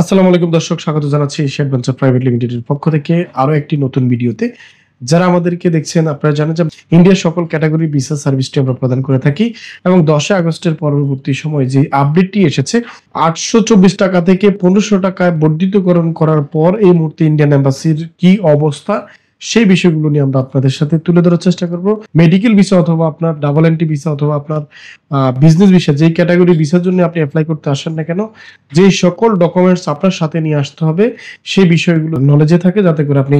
আসসালামু আলাইকুম দর্শক, স্বাগত জানাচ্ছি এশিয়া অ্যাডভেঞ্চার প্রাইভেট লিমিটেডের পক্ষ থেকে আরো একটি নতুন ভিডিওতে। যারা আমাদেরকে দেখছেন আপনারা জানেন যে ইন্ডিয়ার সকল ক্যাটাগরি ভিসা সার্ভিসটি আমরা প্রদান করে থাকি এবং 10 আগস্টের পরবর্তী সময় যে আপডেটটি এসেছে 824 টাকা থেকে 1500 টাকায় বর্ধিতকরণ করার পর এই মুহূর্তে ইন্ডিয়ান এম্বাসির কি অবস্থা সেই বিষয়গুলো নিয়ে আমরা আপনাদের সাথে তুলে ধরার চেষ্টা করব। মেডিকেল ভিসা অথবা আপনার ডাবল এন্ট্রি ভিসা অথবা আপনার বিজনেস ভিসা, যেই ক্যাটাগরি ভিসার জন্য আপনি অ্যাপ্লাই করতে আসেন না কেন, যে সকল ডকুমেন্টস আপনার সাথে নিয়ে আসতে হবে সেই বিষয়গুলো নলেজে থাকে, যাতে করে আপনি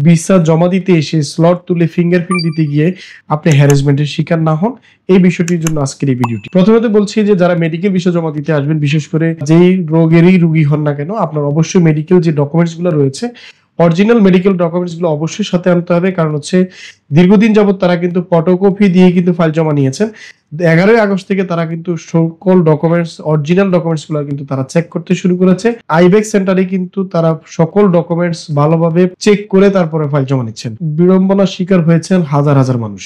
ভিসা জমা দিতে এসে স্লট তুলে ফিঙ্গারপ্রিন্ট দিতে গিয়ে আপনি হ্যারাসমেন্টের শিকার না হন। এই বিষয়টির জন্য আজকের এই ভিডিওটি। প্রথমত বলছি যে যারা মেডিকেল ভিসা জমা দিতে আসবেন, বিশেষ করে যেই রোগেরই রোগী হন না কেন, আপনার অবশ্যই মেডিকেল যে ডকুমেন্টস গুলো রয়েছে, অরিজিনাল মেডিকেল ডকুমেন্টস গুলো অবশ্যই সাথে আনতে হবে। কারণ হচ্ছে দীর্ঘদিন যাবত তারা কিন্তু ফটোকপি দিয়ে কিন্তু ফাইল জমা নিয়েছেন। 11 আগস্ট থেকে তারা কিন্তু সকল ডকুমেন্টস, অরিজিনাল ডকুমেন্টস গুলো কিন্তু তারা চেক করতে শুরু করেছে। আইবেক্স সেন্টারে কিন্তু তারা সকল ডকুমেন্টস ভালোভাবে চেক করে তারপরে ফাইল জমা নিচ্ছেন। বিড়ম্বনার শিকার হয়েছেন হাজার হাজার মানুষ,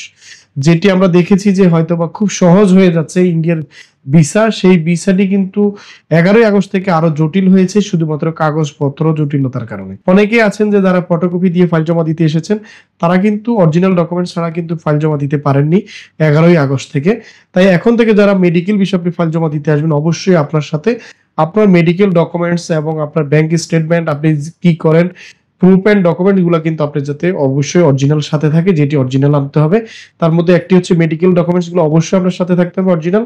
যেটি আমরা দেখেছি যে হয়তোবা খুব সহজ হয়ে যাচ্ছে ইন্ডিয়ার ভিসা, সেই ভিসাটি কিন্তু 11 আগস্ট থেকে আরো জটিল হয়েছে শুধুমাত্র কাগজপত্র জটিলতার কারণে। অনেকে আছেন যে যারা ফটোকপি দিয়ে ফাইল জমা দিতে এসেছেন, তারা কিন্তু অরিজিনাল ডকুমেন্টস ছাড়া কিন্তু ফাইল জমা দিতে পারেননি 11 আগস্ট থেকে। তাই এখন থেকে যারা মেডিকেল ভিসা ফাইল জমা দিতে আসবেন, অবশ্যই আপনার সাথে আপনার মেডিকেল ডকুমেন্টস এবং আপনার ব্যাংক স্টেটমেন্ট, আপনি কি করেন, প্রুফ এন্ড ডকুমেন্ট গুলো কিন্তু আপনার যাতে অবশ্যই অরিজিনাল সাথে থাকে, যেটি অরিজিনাল আনতে হবে। তার মধ্যে একটি হচ্ছে মেডিকেল ডকুমেন্টস গুলো অবশ্যই আপনার সাথে থাকতে হবে অরিজিনাল,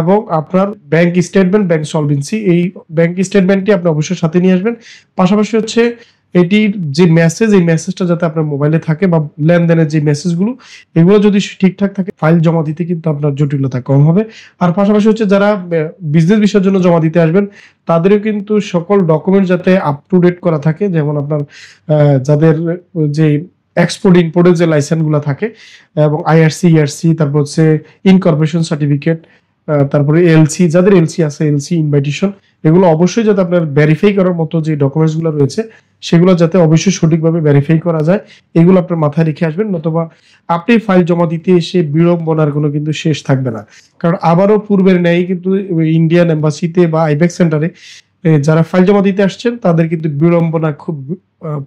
এবং আপনার ব্যাংক স্টেটমেন্ট, ব্যাংক সলভেন্সি, এই ব্যাংক স্টেটমেন্টটি আপনি অবশ্যই সাথে নিয়ে আসবেন। পাশাপাশি হচ্ছে এটির যে মেসেজ, এই মেসেজটা যাতে আপনার মোবাইলে থাকে, বা লেনদেনের যে মেসেজগুলো, এগুলো যদি ঠিকঠাক থাকে, ফাইল জমা দিতে কিন্তু আপনার জটিলতা কম হবে। আর পাশাপাশি হচ্ছে যারা বিজনেস ভিসার জন্য জমা দিতে আসবেন, তাদেরও কিন্তু সকল ডকুমেন্ট যাতে আপ টু ডেট করা থাকে। যেমন আপনার যাদের যে এক্সপোর্ট ইম্পোর্টের যে লাইসেন্স গুলো থাকে, এবং আইআরসি, ইআরসি, তারপর হচ্ছে ইনকর্পোরেশন সার্টিফিকেট, তারপরে এলসি, যাদের এলসি আছে, এলসি ইনভাইটেশন, এগুলো অবশ্যই যাতে আপনার ভেরিফাই করার মতো যে ডকুমেন্টস গুলো রয়েছে, সেগুলো যাতে অবশ্যই সঠিকভাবে ভেরিফাই করা যায়, এগুলো আপনার মাথায় রেখে আসবেন। নতুবা আপনি ফাইল জমা দিতে এসে বিড়ম্বনার কোনো কিন্তু শেষ থাকবে না। কারণ আবারও পূর্বের ন্যায় কিন্তু ইন্ডিয়ান এম্বাসিতে বা আইবেক্স সেন্টারে যারা ফাইল জমা দিতে আসছেন, তাদের কিন্তু বিড়ম্বনা খুব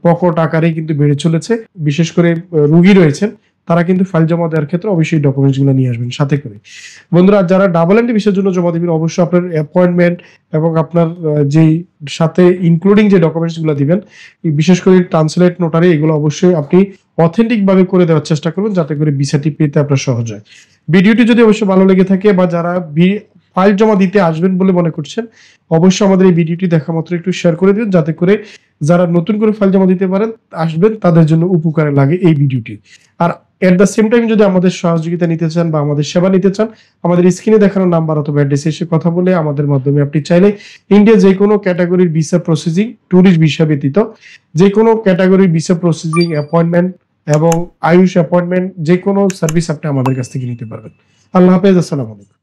প্রকট আকারে কিন্তু বেড়ে চলেছে। বিশেষ করে রোগী রয়েছেন, তারা কিন্তু ফাইল জমা দেওয়ার ক্ষেত্রে অবশ্যই ডকুমেন্টস গুলো নিয়ে আসবেন সাথে করে। বন্ধুরা, যারা ডাবল এন্ট্রি ভিসার জন্য জমা দিবেন, অবশ্যই আপনার অ্যাপয়েন্টমেন্ট এবং আপনার যেই সাথে ইনক্লুডিং যে ডকুমেন্টস গুলো দিবেন, বিশেষ করে ট্রান্সলেট, নোটারি, এগুলো অবশ্যই আপনি অথেন্টিক ভাবে করে দেওয়ার চেষ্টা করবেন, যাতে করে ভিসাটি পেতে আপনার সহজ হয়। ভিডিওটি যদি অবশ্যই ভালো লেগে থাকে, বা যারা ফাইল জমা দিতে আসবেন বলে মনে করছেন, অবশ্যই আমাদের এই ভিডিওটি দেখা মাত্র একটু শেয়ার করে দিন, যাতে করে যারা নতুন করে ফাইল জমা দিতে পারেন আসবেন, তাদের জন্য উপকারে লাগে এই ভিডিওটি। আর এট দ্য সেম টাইম যদি আমাদের সহযোগিতা নিতে চান বা আমাদের সেবা নিতে চান, আমাদের স্ক্রিনে দেখানো নাম্বার অথবা অ্যাড্রেসে এসে কথা বলে আমাদের মাধ্যমে আপনি চাইলে ইন্ডিয়া যে কোনো ক্যাটাগরির ভিসা প্রসেসিং, ট্যুরিস্ট ভিসা ব্যতীত যে কোনো ক্যাটাগরির ভিসা প্রসেসিং, অ্যাপয়েন্টমেন্ট এবং আয়ুষ অ্যাপয়েন্টমেন্ট, যে কোনো সার্ভিস আপনি আমাদের কাছ থেকে নিতে পারবেন। আল্লাহ হাফেজ, আসসালামু আলাইকুম।